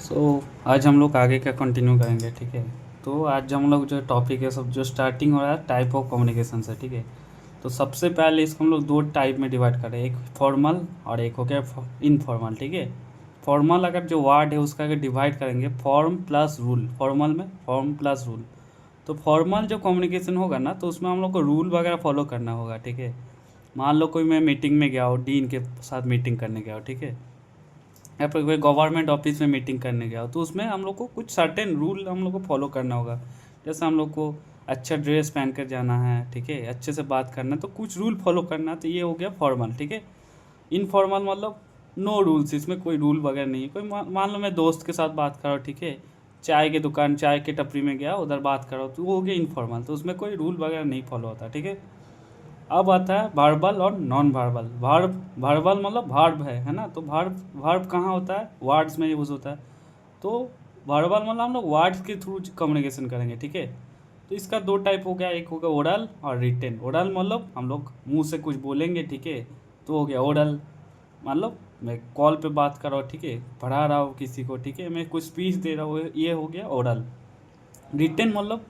आज हम लोग आगे का कंटिन्यू करेंगे, ठीक है। तो आज हम लोग जो टॉपिक है सब जो स्टार्टिंग हो रहा है टाइप ऑफ कम्युनिकेशन से, ठीक है। तो सबसे पहले इसको हम लोग दो टाइप में डिवाइड करें, एक फॉर्मल और एक हो गया इनफॉर्मल, ठीक है। फॉर्मल अगर जो वर्ड है उसका अगर डिवाइड करेंगे फॉर्म प्लस रूल, फॉर्मल में फॉर्म प्लस रूल। तो फॉर्मल जो कम्युनिकेशन होगा ना तो उसमें हम लोग को रूल वगैरह फॉलो करना होगा, ठीक है। मान लो कोई मैं मीटिंग में गया हो, डीन के साथ मीटिंग करने गया हो, ठीक है, या फिर कोई गवर्नमेंट ऑफिस में मीटिंग करने गया हो, तो उसमें हम लोग को कुछ सर्टेन रूल हम लोग को फॉलो करना होगा। जैसे हम लोग को अच्छा ड्रेस पहन कर जाना है, ठीक है, अच्छे से बात करना है, तो कुछ रूल फॉलो करना है। तो ये हो गया फॉर्मल, ठीक है। इनफॉर्मल मतलब नो रूल्स, इसमें कोई रूल वगैरह नहीं है। कोई मान लो मैं दोस्त के साथ बात कर रहा हूँ, ठीक है, चाय की दुकान, चाय के टपरी में गया, उधर बात कर रहा हूँ, तो वो हो गया इनफॉर्मल, तो उसमें कोई रूल वगैरह नहीं फॉलो होता, ठीक है। अब आता है वर्बल और नॉन वर्बल। वर्बल मतलब वर्ब है ना। तो वर्ब वर्ब कहाँ होता है, वर्ड्स में यूज़ होता है। तो वर्बल मतलब हम लोग वर्ड्स के थ्रू कम्युनिकेशन करेंगे, ठीक है। तो इसका दो टाइप हो गया, एक हो गया ओरल और रिटेन। ओरल मतलब हम लोग मुंह से कुछ बोलेंगे, ठीक है, तो हो गया ओरल। मतलब मैं कॉल पे बात कर रहा हूँ, ठीक है, पढ़ा रहा हूँ किसी को, ठीक है, मैं कुछ स्पीच दे रहा हूँ, ये हो गया ओरल। रिटेन मतलब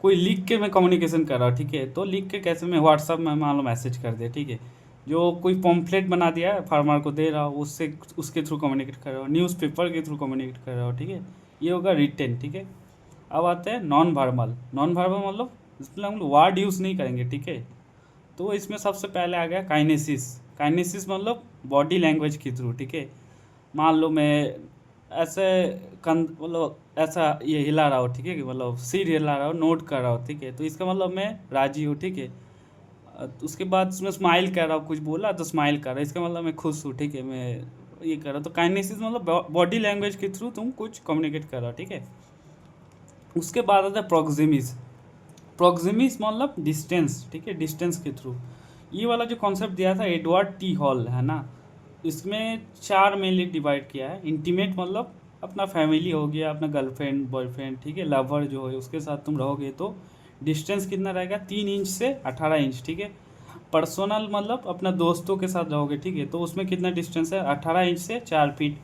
कोई लिख के मैं कम्युनिकेशन कर रहा हूँ, ठीक है। तो लिख के कैसे, मैं व्हाट्सअप में मान लो मैसेज कर दिया, ठीक है, जो कोई पम्फलेट बना दिया है फार्मर को दे रहा हूँ, उससे उसके थ्रू कम्युनिकेट कर रहा हूँ, न्यूज़पेपर के थ्रू कम्युनिकेट कर रहा हूँ, ठीक है। ये होगा रिटेन, ठीक है। अब आते हैं नॉन वर्बल। नॉन वर्बल मतलब इसमें हम लोग वर्ड यूज़ नहीं करेंगे, ठीक है। तो इसमें सबसे पहले आ गया काइनेसिस। काइनेसिस मतलब बॉडी लैंग्वेज के थ्रू, ठीक है। मान लो मैं ऐसे कंध मतलब ऐसा ये हिला रहा हूँ, ठीक है, कि मतलब सिर हिला रहा हूँ, नोट कर रहा हूँ, ठीक है, तो इसका मतलब मैं राजी हूँ, ठीक है। तो उसके बाद उसमें स्माइल कर रहा हूँ, कुछ बोला तो स्माइल कर रहा है, इसका मतलब मैं खुश हूँ, ठीक है, मैं ये कर रहा हूँ। तो काइनेसिस मतलब बॉडी लैंग्वेज के थ्रू तुम कुछ कम्युनिकेट कर रहा हो, ठीक है। उसके बाद आता है प्रोक्सिमिस। प्रोक्सिमिस मतलब डिस्टेंस, ठीक है, डिस्टेंस के थ्रू। ये वाला जो कॉन्सेप्ट दिया था एडवर्ड टी हॉल, है ना, इसमें चार मेनली डिवाइड किया है। इंटीमेट मतलब अपना फैमिली हो गया, अपना गर्लफ्रेंड बॉयफ्रेंड, ठीक है, लवर जो है उसके साथ तुम रहोगे तो डिस्टेंस कितना रहेगा, 3 इंच से 18 इंच, ठीक है। पर्सनल मतलब अपना दोस्तों के साथ रहोगे, ठीक है, तो उसमें कितना डिस्टेंस है, 18 इंच से 4 फीट।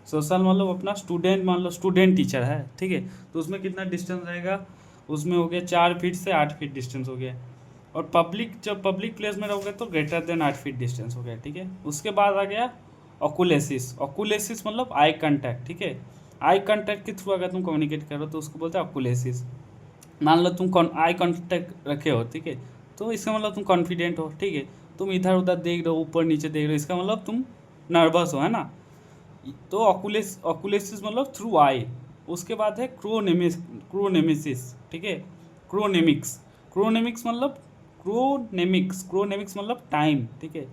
सोशल मतलब अपना स्टूडेंट, मान लो स्टूडेंट टीचर है, ठीक है, तो उसमें कितना डिस्टेंस रहेगा, उसमें हो गया 4 फीट से 8 फीट डिस्टेंस हो गया। और पब्लिक, जब पब्लिक प्लेस में रहोगे तो ग्रेटर देन 8 फीट डिस्टेंस हो गया, ठीक है। उसके बाद आ गया ऑकुलेसिस। ऑकुलेसिस मतलब आई कांटेक्ट, ठीक है। आई कांटेक्ट के थ्रू अगर तुम कम्युनिकेट करो तो उसको बोलते हैं ऑकुलेसिस। मान लो तुम आई कांटेक्ट रखे हो, ठीक है, तो इसका मतलब तुम कॉन्फिडेंट हो, ठीक है। तुम इधर उधर देख रहे हो, ऊपर नीचे देख रहे हो, इसका मतलब तुम नर्वस हो, है ना। तो ऑकुलेसिस मतलब थ्रू आई। उसके बाद है क्रोनेमिसिस, ठीक है, क्रोनेमिक्स। क्रोनेमिक्स मतलब क्रोनेमिक्स मतलब टाइम, ठीक है।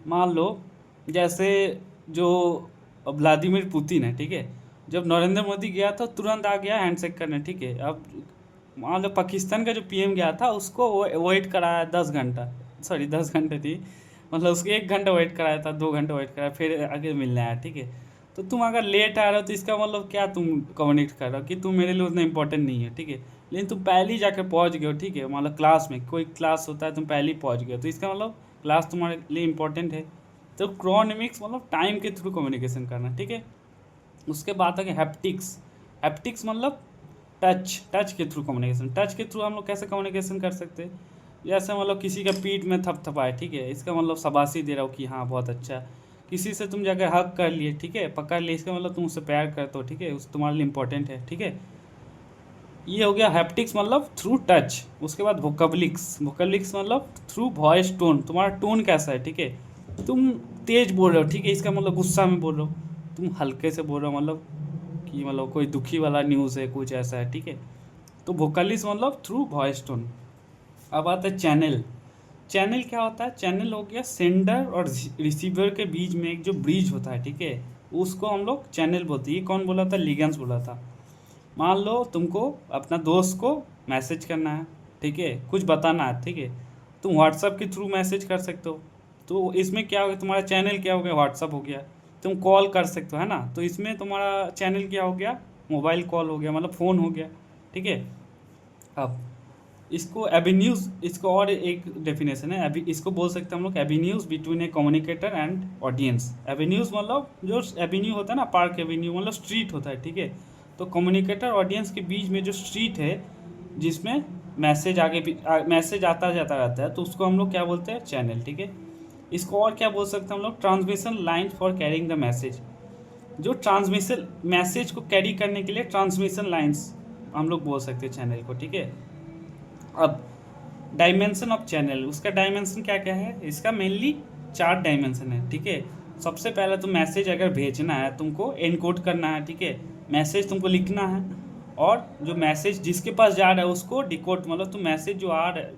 मान लो जैसे जो व्लादिमीर पुतिन है, ठीक है, जब नरेंद्र मोदी गया था तुरंत आ गया हैंडशेक करने, ठीक है। अब मान लो पाकिस्तान का जो पीएम गया था उसको वेट कराया 10 घंटा, सॉरी 10 घंटे थी, मतलब उसको 1 घंटा वेट कराया था, 2 घंटा वेट कराया, फिर आगे मिलने आया, ठीक है। तो तुम अगर लेट आ रहे हो तो इसका मतलब क्या, तुम कम्युनिकेट कर रहे हो कि तुम मेरे लिए उतना इंपॉर्टेंट नहीं है, ठीक है। लेकिन तुम पहले ही जाकर पहुंच गए हो, ठीक है, मतलब क्लास में कोई क्लास होता है तुम पहले ही पहुंच गए हो, तो इसका मतलब क्लास तुम्हारे लिए इंपॉर्टेंट है। तो क्रोनिमिक्स मतलब टाइम के थ्रू कम्युनिकेशन करना, ठीक है। उसके बाद आ गया हैप्टिक्स। हैप्टिक्स मतलब टच, टच के थ्रू कम्युनिकेशन। टच के थ्रू हम लोग कैसे कम्युनिकेशन कर सकते हैं, जैसे मतलब किसी का पीठ में थपथपाए, ठीक है, इसका मतलब शाबाशी दे रहा हो कि हाँ बहुत अच्छा। किसी से तुम जाकर हक कर लिए, ठीक है, पकड़ लिए, इसका मतलब तुम उससे प्यार करते हो, ठीक है, उस तुम्हारे लिए इंपॉर्टेंट है, ठीक है। ये हो गया हैप्टिक्स मतलब थ्रू टच। उसके बाद वोकैब्लिक्स। वोकैब्लिक्स मतलब थ्रू वॉइस टोन, तुम्हारा टोन कैसा है, ठीक है। तुम तेज बोल रहे हो, ठीक है, इसका मतलब गुस्सा में बोल रहे हो। तुम हल्के से बोल रहे हो मतलब कि मतलब कोई दुखी वाला न्यूज़ है, कुछ ऐसा है, ठीक है। तो वोकलिस मतलब थ्रू वॉइस टोन। अब आता है चैनल। चैनल क्या होता है, चैनल हो गया सेंडर और रिसीवर के बीच में एक जो ब्रिज होता है, ठीक है, उसको हम लोग चैनल बोलते हैं। ये कौन बोला था, लिगेंस बोला था। मान लो तुमको अपना दोस्त को मैसेज करना है, ठीक है, कुछ बताना है, ठीक है, तुम व्हाट्सअप के थ्रू मैसेज कर सकते हो। तो इसमें क्या हो गया, तुम्हारा चैनल क्या हो गया, व्हाट्सअप हो गया। तुम कॉल कर सकते हो, है ना, तो इसमें तुम्हारा चैनल क्या हो गया, मोबाइल कॉल हो गया, मतलब फ़ोन हो गया, ठीक है। अब इसको एवेन्यूज, इसको और एक डेफिनेशन है, इसको बोल सकते हैं हम लोग avenues between A communicator and audience. Avenues मतलब जो एवेन्यू होता है ना, पार्क एवेन्यू मतलब स्ट्रीट होता है, ठीक है। तो कम्युनिकेटर ऑडियंस के बीच में जो स्ट्रीट है जिसमें मैसेज मैसेज आता जाता रहता है, तो उसको हम लोग क्या बोलते हैं, चैनल, ठीक है। इसको और क्या बोल सकते हैं हम लोग, transmission line for carrying the message. जो ट्रांसमिशन मैसेज को कैरी करने के लिए ट्रांसमिशन लाइन्स हम लोग बोल सकते हैं चैनल को, ठीक है। अब डायमेंशन ऑफ चैनल, उसका डायमेंशन क्या क्या है, इसका मेनली 4 डायमेंशन है, ठीक है। सबसे पहले तो मैसेज अगर भेजना है तुमको एनकोड करना है, ठीक है। मैसेज तुमको लिखना है, और जो मैसेज जिसके पास जा रहा है उसको डिकोड, मतलब तुम मैसेज जो आ रहा है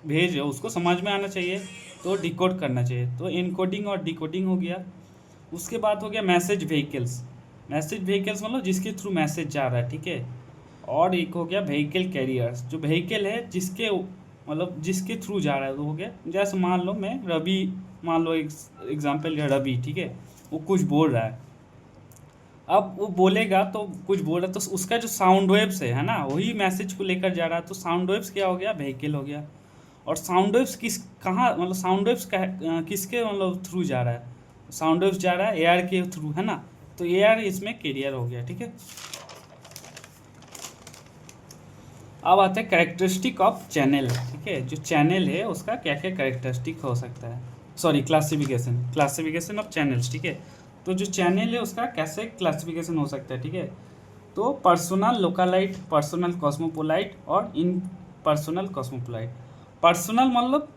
भेज रहे हो उसको समझ में आना चाहिए, तो डिकोड करना चाहिए। तो एनकोडिंग और डिकोडिंग हो गया। उसके बाद हो गया मैसेज व्हीकल्स। मैसेज व्हीकल्स मतलब जिसके थ्रू मैसेज जा रहा है, ठीक है। और एक हो गया व्हीकल कैरियर्स, जो व्हीकल है जिसके मतलब जिसके थ्रू जा रहा है, तो हो गया जैसे मान लो मैं रवि, मान लो एग्जाम्पल रवि, ठीक है, वो कुछ बोल रहा है। अब वो बोलेगा तो कुछ बोल रहा है, तो उसका जो साउंड वेव्स है ना, वही मैसेज को लेकर जा रहा है, तो साउंड वेव्स क्या हो गया, व्हीकल हो गया। और साउंड वेव्स कहाँ, मतलब साउंड वेव्स किसके मतलब थ्रू जा रहा है, साउंड वेव्स जा रहा है एयर के थ्रू, है ना। तो एयर इसमें कैरियर हो गया, ठीक है। अब आते हैं कैरेक्टरिस्टिक ऑफ चैनल, ठीक है। जो चैनल है उसका क्या क्या कैरेक्टरिस्टिक हो सकता है, सॉरी क्लासिफिकेशन ऑफ चैनल्स, ठीक है। तो जो चैनल है उसका कैसे क्लासिफिकेशन हो सकता है, ठीक है। तो पर्सनल लोकलाइट, पर्सनल कॉस्मोपोलाइट और इन पर्सनल कॉस्मोपोलाइट। पर्सनल मतलब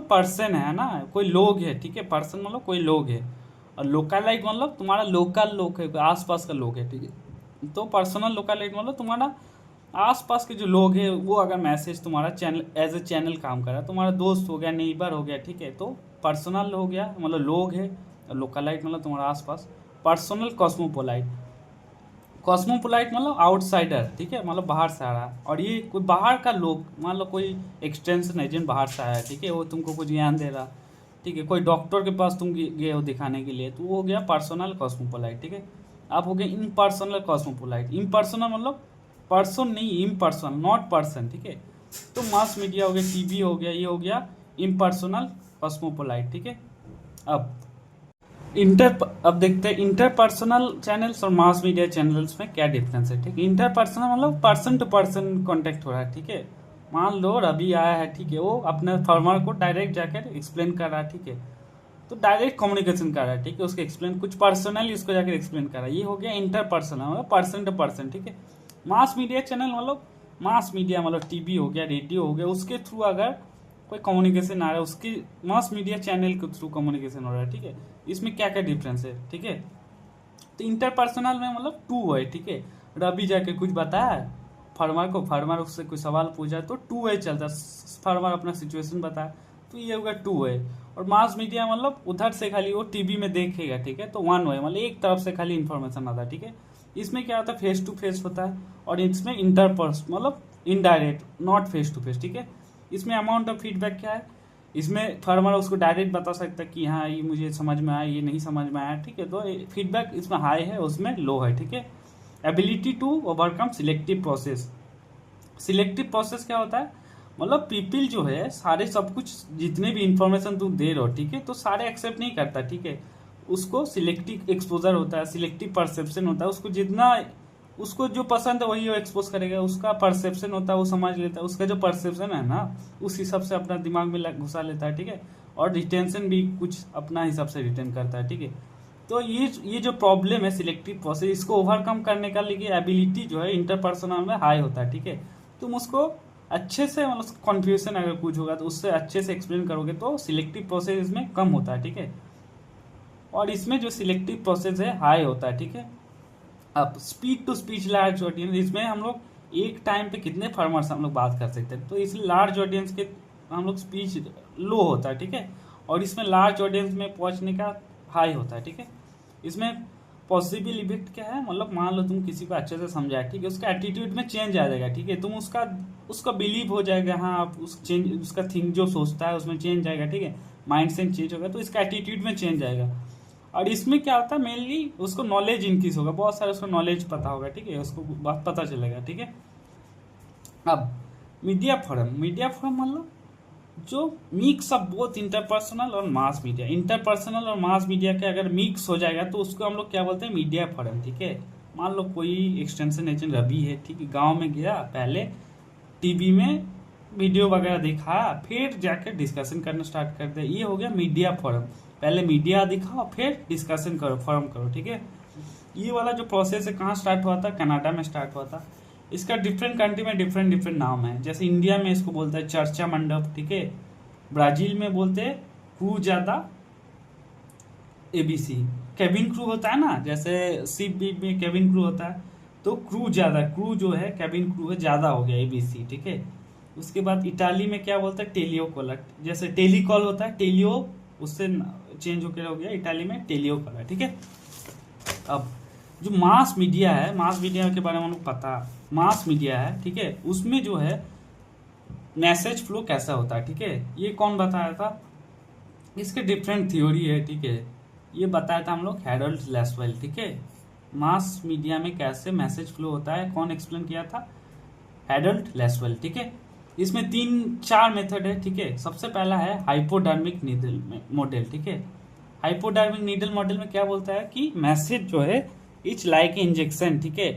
पर्सन है ना, कोई लोग है, ठीक है। पर्सन मतलब कोई लोग है, और लोकलाइट मतलब तुम्हारा लोकल लोग है, आसपास का लोग है, ठीक है। तो पर्सनल लोकलाइट मतलब तुम्हारा आसपास के जो लोग हैं, वो अगर मैसेज तुम्हारा चैनल एज ए चैनल काम कर रहा है, तुम्हारा दोस्त हो गया, नेबर हो गया, ठीक है। तो पर्सनल हो गया मतलब लोग है, और लोकलाइट मतलब तुम्हारा आसपास। पर्सनल कॉस्मोपोलाइट, कॉस्मोपोलाइट मतलब आउटसाइडर, ठीक है, मतलब बाहर से आ रहा है। और ये कोई बाहर का लोग, मान लो कोई एक्सटेंशन एजेंट बाहर से आया है, ठीक है, वो तुमको कुछ ज्ञान दे रहा, ठीक है। कोई डॉक्टर के पास तुम गए हो दिखाने के लिए, तो वो हो गया पर्सनल कॉस्मोपोलाइट, ठीक है। अब हो गया इम्पर्सनल कॉस्मोपोलाइट। इम्पर्सनल मतलब पर्सन नहीं, इम्पर्सनल, नॉट पर्सन, ठीक है। तो मास मीडिया हो गया, टीवी हो गया, ये हो गया इम्पर्सनल कॉस्मोपोलाइट, ठीक है। अब देखते हैं इंटरपर्सनल चैनल्स और मास मीडिया चैनल्स में क्या डिफरेंस है, ठीक है। इंटरपर्सनल मतलब पर्सन टू पर्सन कॉन्टेक्ट हो रहा है, ठीक है। मान लो रवि आया है, ठीक है, वो अपने फार्मर को डायरेक्ट जाकर एक्सप्लेन कर रहा है, ठीक है। तो डायरेक्ट कम्युनिकेशन कर रहा है, ठीक है, उसको एक्सप्लेन कुछ पर्सनली उसको जाकर एक्सप्लेन कर रहा है, ये हो गया इंटरपर्सनल मतलब पर्सन टू पर्सन, ठीक है। मास मीडिया चैनल मतलब मास मीडिया मतलब टीवी हो गया, रेडियो हो गया, उसके थ्रू अगर कोई कम्युनिकेशन आ रहा है, उसकी मास मीडिया चैनल के थ्रू कम्युनिकेशन हो रहा है, ठीक है। इसमें क्या क्या डिफरेंस है, ठीक है। तो इंटरपर्सनल में मतलब टू है, ठीक है। रवि जाके कुछ बताया फार्मर को, फार्मर उससे कोई सवाल पूछा, तो टू वे चलता है, फार्मर अपना सिचुएशन बताया, तो ये होगा टू वे। और मास मीडिया मतलब उधर से खाली वो टीवी में देखेगा, ठीक है, तो वन वे मतलब एक तरफ से खाली इन्फॉर्मेशन आता है, ठीक है। इसमें क्या होता है, फेस टू फेस होता है, और इसमें इंटरपर्स मतलब indirect, not face to face, ठीक है। इसमें अमाउंट ऑफ फीडबैक क्या है, इसमें फार्मर उसको डायरेक्ट बता सकता है कि हाँ ये मुझे समझ में आया, ये नहीं समझ में आया, ठीक है। तो फीडबैक इसमें हाई है, उसमें लो है, ठीक है। Ability to overcome selective process. Selective process क्या होता है, मतलब पीपल जो है सारे सब कुछ जितने भी इंफॉर्मेशन तुम दे रहे हो, ठीक है, तो सारे एक्सेप्ट नहीं करता, ठीक है। उसको सिलेक्टिव एक्सपोजर होता है, सिलेक्टिव परसेप्शन होता है, उसको जितना उसको जो पसंद है वही वो एक्सपोज करेगा, उसका परसेप्शन होता है, वो समझ लेता है, उसका जो परसेप्शन है ना उस हिसाब से अपना दिमाग में घुसा लेता है, ठीक है। और रिटेंशन भी कुछ अपना हिसाब से रिटेन करता है, ठीक है। तो ये जो प्रॉब्लम है सिलेक्टिव प्रोसेस, इसको ओवरकम करने का लिए एबिलिटी जो है इंटरपर्सनल में हाई होता है, ठीक है। तुम उसको अच्छे से मतलब कन्फ्यूजन अगर कुछ होगा तो उससे अच्छे से एक्सप्लेन करोगे, तो सिलेक्टिव प्रोसेस इसमें कम होता है, ठीक है। और इसमें जो सिलेक्टिव प्रोसेस है हाई होता है, ठीक है। अब speed to speech large audience, इसमें हम लोग एक टाइम पे कितने फार्मर्स हम लोग बात कर सकते हैं, तो इसलिए लार्ज ऑडियंस के हम लोग स्पीच लो होता है, ठीक है। और इसमें लार्ज ऑडियंस में पहुंचने का हाई होता है, ठीक है। इसमें पॉसिबल इफेक्ट क्या है, मतलब मान लो तुम किसी को अच्छे से समझाए, ठीक है, उसका एटीट्यूड में चेंज आ जाएगा, ठीक है। तुम उसका बिलीव हो जाएगा, हाँ आप उसका थिंक जो सोचता है उसमें चेंज आएगा, ठीक है। माइंड सेट चेंज होगा तो इसका एटीट्यूड में चेंज आएगा। और इसमें क्या होता है, मेनली उसको नॉलेज इंक्रीज होगा, बहुत सारे उसको नॉलेज पता होगा, ठीक है, उसको बात पता चलेगा, ठीक है। अब मीडिया फोरम मतलब जो मिक्स ऑफ बोथ इंटरपर्सनल और मास मीडिया, इंटरपर्सनल और मास मीडिया के अगर मिक्स हो जाएगा तो उसको हम लोग क्या बोलते हैं, मीडिया फोरम। ठीक है, मान लो कोई एक्सटेंशन एजेंट रवि है, ठीक है, गांव में गया, पहले टीवी में वीडियो वगैरह दिखाया, फिर जाकर डिस्कशन करना स्टार्ट कर दिया, ये हो गया मीडिया फोरम। पहले मीडिया दिखाओ फिर डिस्कशन करो, फोरम करो। ठीक है, ये वाला जो प्रोसेस है कहाँ स्टार्ट हुआ था, कनाडा में स्टार्ट हुआ था। इसका डिफरेंट कंट्री में डिफरेंट डिफरेंट नाम है। जैसे इंडिया में इसको बोलते हैं चर्चा मंडप, ठीक है, ब्राजील में बोलते हैं क्रूजादा एबीसी। केबिन क्रू होता है ना, जैसे शिप में केबिन क्रू होता है, तो क्रू ज्यादा, क्रू जो है केबिन क्रू है ज्यादा हो गया एबीसी। ठीक है, उसके बाद इटाली में क्या बोलते हैं, टेलियो कॉलर, जैसे टेलीकॉल होता है टेलियो, उससे चेंज होकर हो गया इटाली में टेलियो कॉलर। ठीक है, अब जो मास मीडिया है, मास मीडिया के बारे में हमको पता, मास मीडिया है, ठीक है, उसमें जो है मैसेज फ्लो कैसा होता है। ठीक है, ये कौन बताया था, इसके डिफरेंट थ्योरी है। ठीक है, ये बताया था हम लोग हैरोल्ड लैसवेल। ठीक है, मास मीडिया में कैसे मैसेज फ्लो होता है कौन एक्सप्लेन किया था, हैरोल्ड लैसवेल। ठीक है, इसमें 3-4 मेथड है। ठीक है, सबसे पहला है हाइपोडर्मिक नीडल मॉडल। ठीक है, हाइपोडर्मिक नीडल मॉडल में क्या बोलता है कि मैसेज जो है इट्स लाइक इंजेक्शन। ठीक है,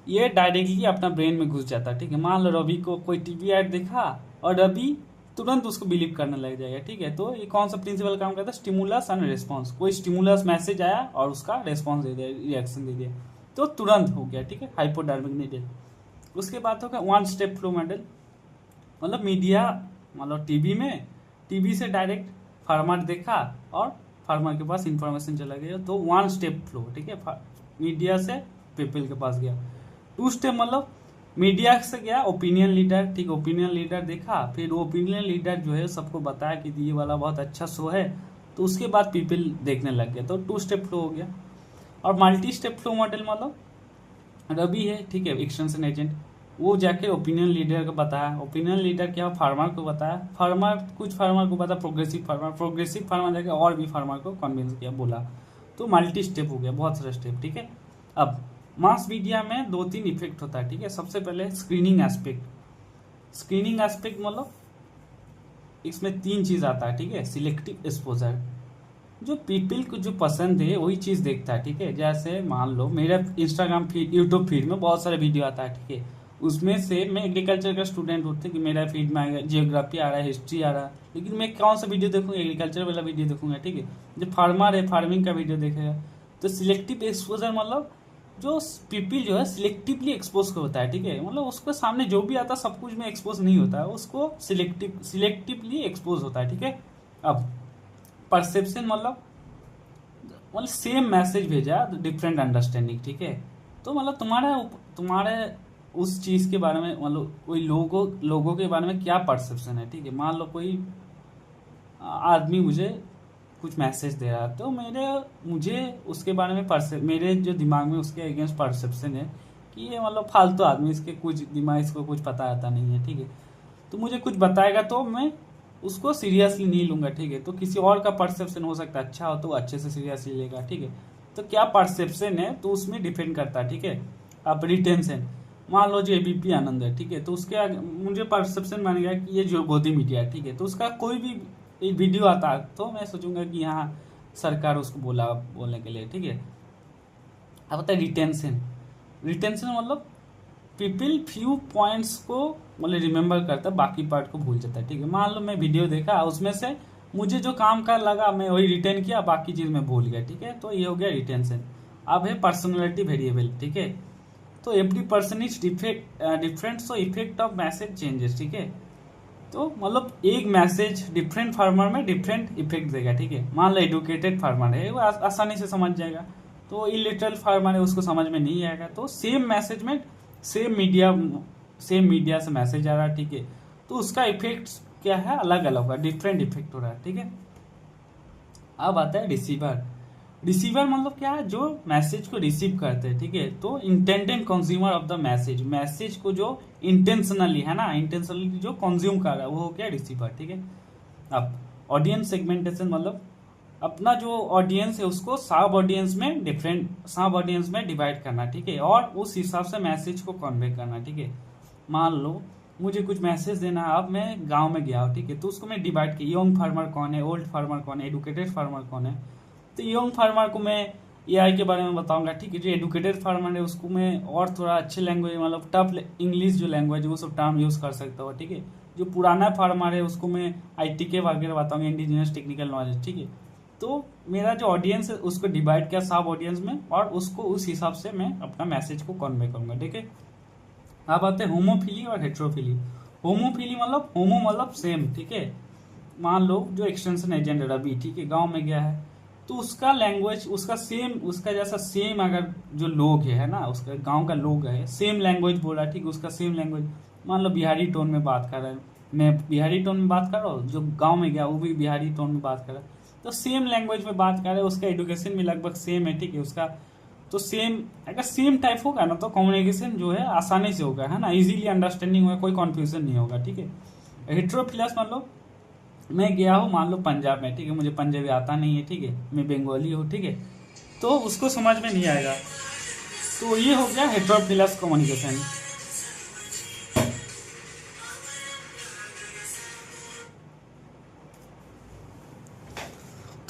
ये डायरेक्टली अपना ब्रेन में घुस जाता है। ठीक है, मान लो रवि को कोई टीवी ऐड देखा और रवि तुरंत उसको बिलीव करने लग जाएगा। ठीक है, तो ये कौन सा प्रिंसिपल काम करता है, स्टिमुलस एंड रिस्पॉन्स। कोई स्टिमुलस मैसेज आया और उसका रिस्पॉन्स दे दिया, रिएक्शन दे दिया, तो तुरंत हो गया। ठीक है, हाइपोडर्मिक नीडल। उसके बाद होगा वन स्टेप फ्लो मॉडल, मतलब मीडिया, मतलब टीवी से डायरेक्ट फार्मर देखा और फार्मर के पास इंफॉर्मेशन चला गया, तो वन स्टेप फ्लो। ठीक है, मीडिया से पीपल के पास गया। 2 स्टेप मतलब मीडिया से गया ओपिनियन लीडर, ठीक, ओपिनियन लीडर देखा, फिर ओपिनियन लीडर जो है सबको बताया कि ये वाला बहुत अच्छा शो है, तो उसके बाद पीपल देखने लग गया, तो 2 स्टेप फ्लो हो गया। और मल्टी स्टेप फ्लो मॉडल मतलब रवि है, ठीक है, एक्सटेंशन एजेंट, वो जाके ओपिनियन लीडर को बताया, ओपिनियन लीडर क्या फार्मर को बताया, कुछ फार्मर को बताया, प्रोग्रेसिव फार्मर जाके और भी फार्मर को कन्विंस किया, बोला, तो मल्टी स्टेप हो गया, बहुत सारे स्टेप। ठीक है, अब मास मीडिया में 2-3 इफेक्ट होता है। ठीक है, सबसे पहले स्क्रीनिंग एस्पेक्ट मतलब इसमें 3 चीज आता है। ठीक है, सिलेक्टिव एक्सपोजर, जो पीपल को जो पसंद है वही चीज देखता है। ठीक है, जैसे मान लो मेरा इंस्टाग्राम फीड, यूट्यूब फीड में बहुत सारे वीडियो आता है। ठीक है, उसमें से मैं एग्रीकल्चर का स्टूडेंट होते कि मेरा फीड में आएगा जियोग्राफी आ रहा है, हिस्ट्री आ रहा है, लेकिन मैं कौन सा वीडियो देखूंगा, एग्रीकल्चर वाला वीडियो देखूंगा। ठीक है, जो फार्मर है फार्मिंग का वीडियो देखेगा। तो सिलेक्टिव एक्सपोजर मतलब जो पीपल जो है सिलेक्टिवली एक्सपोज होता है। ठीक है, मतलब उसके सामने जो भी आता है सब कुछ में एक्सपोज नहीं होता है, उसको सिलेक्टिवली एक्सपोज होता है। ठीक है, अब परसेप्शन मतलब सेम मैसेज भेजा, डिफरेंट अंडरस्टैंडिंग। ठीक है, तो मतलब तुम्हारे उस चीज के बारे में, मतलब कोई लोगों के बारे में क्या परसेप्शन है। ठीक है, मान लो कोई आदमी मुझे कुछ मैसेज दे रहा है, तो मुझे उसके बारे में मेरे जो दिमाग में उसके अगेंस्ट परसेप्शन है कि ये मतलब फालतू आदमी, इसके कुछ दिमाग, इसको कुछ पता आता नहीं है। ठीक है, तो मुझे कुछ बताएगा तो मैं उसको सीरियसली नहीं लूंगा। ठीक है, तो किसी और का परसेप्शन हो सकता है अच्छा हो तो अच्छे से सीरियसली लेगा। ठीक है, तो क्या परसेप्शन है तो उसमें डिपेंड करता है। ठीक है, अब रिटेंशन, मान लो जो एबीपी आनंद है, ठीक है, तो उसके मुझे परसेप्शन बन गया कि ये जो गोदी मीडिया है, ठीक है, तो उसका कोई भी वीडियो आता है तो मैं सोचूंगा कि हाँ सरकार उसको बोलने के लिए। ठीक है, अब होता है रिटेंशन मतलब पीपल फ्यू पॉइंट्स को मतलब रिमेम्बर करता है, बाकी पार्ट को भूल जाता है। ठीक है, मान लो मैं वीडियो देखा, उसमें से मुझे जो काम का लगा मैं वही रिटेन किया, बाकी चीज मैं भूल गया। ठीक है, तो ये हो गया रिटेंशन। अब है पर्सनैलिटी वेरिएबल। ठीक है, तो every person is different, so effect of message changes. ठीक है, तो मतलब एक मैसेज डिफरेंट फार्मर में डिफरेंट इफेक्ट देगा। ठीक है, मान लो एडुकेटेड फार्मर है वो आसानी से समझ जाएगा, तो इलिटरल फार्मर है उसको समझ में नहीं आएगा। तो सेम मैसेज में सेम मीडिया से मैसेज आ रहा है। ठीक है, तो उसका इफेक्ट क्या है, अलग अलग होगा, डिफरेंट इफेक्ट हो रहा है। ठीक है, अब आता है रिसीवर मतलब क्या है, जो मैसेज को रिसीव करते हैं। ठीक है, तो intended consumer of the message को जो इंटेंशनली है ना, इंटेंशनली जो कंज्यूम कर रहा है वो हो गया रिसीवर। ठीक है, अब ऑडियंस सेगमेंटेशन मतलब अपना जो ऑडियंस है उसको सब ऑडियंस में डिवाइड करना। ठीक है, और उस हिसाब से मैसेज को कन्वे करना। ठीक है, मान लो मुझे कुछ मैसेज देना है, अब मैं गांव में गया हूँ, ठीक है, तो उसको मैं डिवाइड किया, यंग फार्मर कौन है, ओल्ड फार्मर कौन है, एडुकेटेड फार्मर कौन है। तो यंग फार्मर को मैं एआई के बारे में बताऊंगा, ठीक है। जो एडुकेटेड फार्मर है उसको मैं और थोड़ा अच्छे लैंग्वेज, मतलब टफ इंग्लिश जो लैंग्वेज है वो सब टर्म यूज़ कर सकता हूँ, ठीक है। जो पुराना फार्मर है उसको मैं आईटी के वगैरह बताऊंगा, इंडिजिनियस टेक्निकल नॉलेज, ठीक है। तो मेरा जो ऑडियंस है उसको डिवाइड किया सब ऑडियंस में, और उसको उस हिसाब से मैं अपना मैसेज को कन्वे करूंगा, ठीक है। अब आते हैं होमोफिली और हेट्रोफिली। होमोफिली मतलब होमो मतलब सेम, ठीक है। मान लो जो एक्सटेंशन एजेंट रवि, ठीक है, गांव में गया है, तो उसका लैंग्वेज उसका सेम, उसका जैसा सेम अगर जो लोग है ना, उसका गांव का लोग है, सेम लैंग्वेज बोल रहा है, ठीक है, उसका सेम लैंग्वेज, मान लो बिहारी टोन में बात कर रहा है, मैं बिहारी टोन में बात कर रहा हूँ, जो गांव में गया वो भी बिहारी टोन में बात कर रहा है, तो सेम लैंग्वेज में बात कर रहे हैं, उसका एडुकेशन भी लगभग सेम है, ठीक है, उसका तो सेम, अगर सेम टाइप होगा ना तो कम्युनिकेशन जो है आसानी से होगा, है ना, इजीली अंडरस्टैंडिंग होगा, कोई कन्फ्यूजन नहीं होगा, ठीक है। हेट्रोफिलस मतलब मैं गया हूँ मान लो पंजाब में, ठीक है, मुझे पंजाबी आता नहीं है, ठीक है, मैं बंगाली हूँ, ठीक है, तो उसको समझ में नहीं आएगा। तो ये हो गया हेट्रोफिलस कम्युनिकेशन।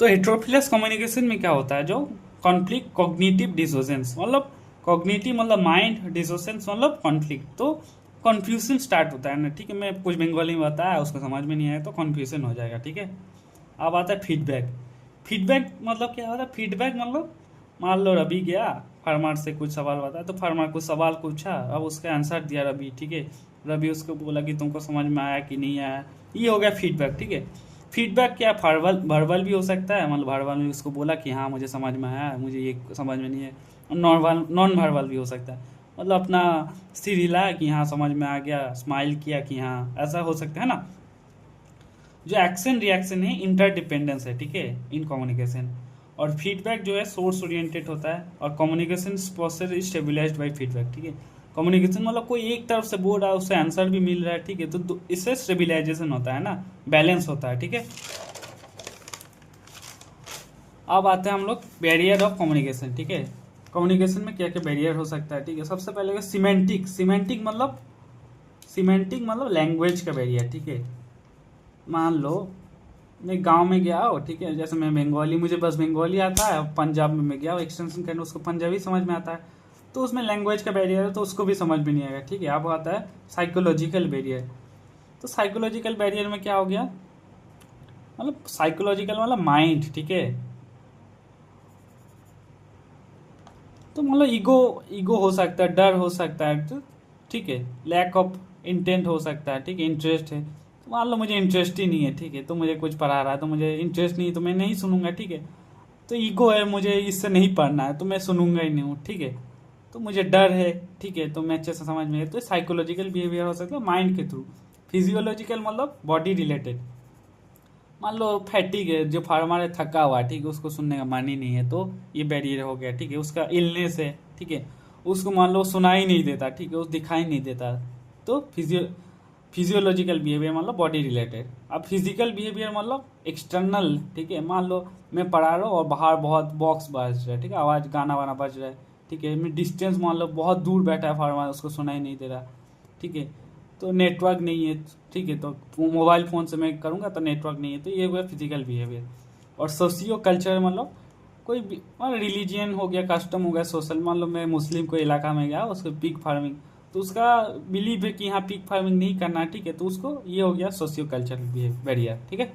तो हेट्रोफिलस कम्युनिकेशन में क्या होता है, जो कॉन्फ्लिक्ट कॉग्निटिव डिसोसेंस, मतलब कॉग्निटिव मतलब माइंड, डिसोसेंस मतलब कॉन्फ्लिक्ट, तो कन्फ्यूजन स्टार्ट होता है ना, ठीक है। मैं कुछ बंगाली में बताया, उसको समझ में नहीं आया तो कन्फ्यूजन हो जाएगा, ठीक है। अब आता है फीडबैक। फीडबैक मतलब क्या होता है, फीडबैक मतलब मान लो रवि गया फार्मर से कुछ सवाल बताया, तो फार्मर कुछ सवाल पूछा, अब उसका आंसर दिया रवि, ठीक है, रवि उसको बोला कि तुमको समझ में आया कि नहीं आया, ये हो गया फीडबैक, ठीक है। फीडबैक क्या वर्बल वर्बल भी हो सकता है, मतलब वर्बल में उसको बोला कि हाँ मुझे समझ में आया, मुझे ये समझ में नहीं है। नॉन वर्बल भी हो सकता है, मतलब अपना सिर हिलाया कि हाँ समझ में आ गया, स्माइल किया कि हाँ, ऐसा हो सकता है ना। जो एक्शन रिएक्शन है इंटरडिपेंडेंस है, ठीक है, इन कम्युनिकेशन। और फीडबैक जो है सोर्स ओरिएंटेड होता है, और communication process is stabilised by feedback, ठीक है। कम्युनिकेशन मतलब कोई एक तरफ से बोल रहा है, उससे आंसर भी मिल रहा है, ठीक है, तो इससे स्टेबिलाईजेशन होता है ना, बैलेंस होता है, ठीक है। अब आते हैं हम लोग बैरियर ऑफ कम्युनिकेशन, ठीक है। कम्युनिकेशन में क्या क्या बैरियर हो सकता है, ठीक है। सबसे पहले सीमेंटिक, सीमेंटिक मतलब लैंग्वेज का बैरियर, ठीक है। मान लो मैं गांव में गया हो, ठीक है, जैसे मैं बंगाली, मुझे बस बंगाली आता है, पंजाब में मैं गया हो एक्सटेंशन करने, उसको पंजाबी समझ में आता है, तो उसमें लैंग्वेज का बैरियर है, तो उसको भी समझ में नहीं आएगा, ठीक है। अब आता है साइकोलॉजिकल बैरियर। तो साइकोलॉजिकल बैरियर में क्या हो गया, मतलब साइकोलॉजिकल मतलब माइंड, ठीक है। तो मतलब ईगो, ईगो हो सकता है, डर हो सकता है, तो ठीक है, लैक ऑफ इंटेंट हो सकता है, ठीक है, इंटरेस्ट है, तो मान लो मुझे इंटरेस्ट ही नहीं है, ठीक है, तो मुझे कुछ पढ़ा रहा है तो मुझे इंटरेस्ट नहीं है, तो मैं नहीं सुनूंगा, ठीक है। तो ईगो है, मुझे इससे नहीं पढ़ना है तो मैं सुनूंगा ही नहीं हूँ, ठीक है। तो मुझे डर है, ठीक है, तो मैं अच्छे से समझ में है, तो साइकोलॉजिकल बिहेवियर हो सकता है माइंड के थ्रू। फिजियोलॉजिकल मतलब बॉडी रिलेटेड, मान लो फैटिक है, जो फार्मर है थका हुआ है, ठीक है, उसको सुनने का मन ही नहीं है, तो ये बैरियर हो गया, ठीक है। उसका इलनेस है, ठीक है, उसको मान लो सुनाई नहीं देता, ठीक है, उस दिखाई नहीं देता, तो फिजियोलॉजिकल बिहेवियर मतलब बॉडी रिलेटेड। अब फिजिकल बिहेवियर मतलब एक्सटर्नल, ठीक है, मान लो मैं पढ़ा रहा हूँ और बाहर बहुत बॉक्स बज रहा है, ठीक है, आवाज़ गाना वाना बज रहा है, ठीक है, मैं डिस्टेंस मान लो बहुत दूर बैठा है फार्मर, उसको सुनाई नहीं दे रहा, ठीक है, तो नेटवर्क नहीं है, ठीक है, तो मोबाइल फ़ोन से मैं करूँगा तो नेटवर्क नहीं है, तो ये हुआ फिजिकल बिहेवियर। और सोशियो कल्चर मतलब कोई मतलब रिलीजियन हो गया, कस्टम हो गया, सोशल, मान लो मैं मुस्लिम कोई इलाका में गया, उसको पिग फार्मिंग, तो उसका बिलीव है कि यहाँ पिग फार्मिंग नहीं करना है, ठीक है, तो उसको ये हो गया सोशियो कल्चर बैरियर, ठीक है।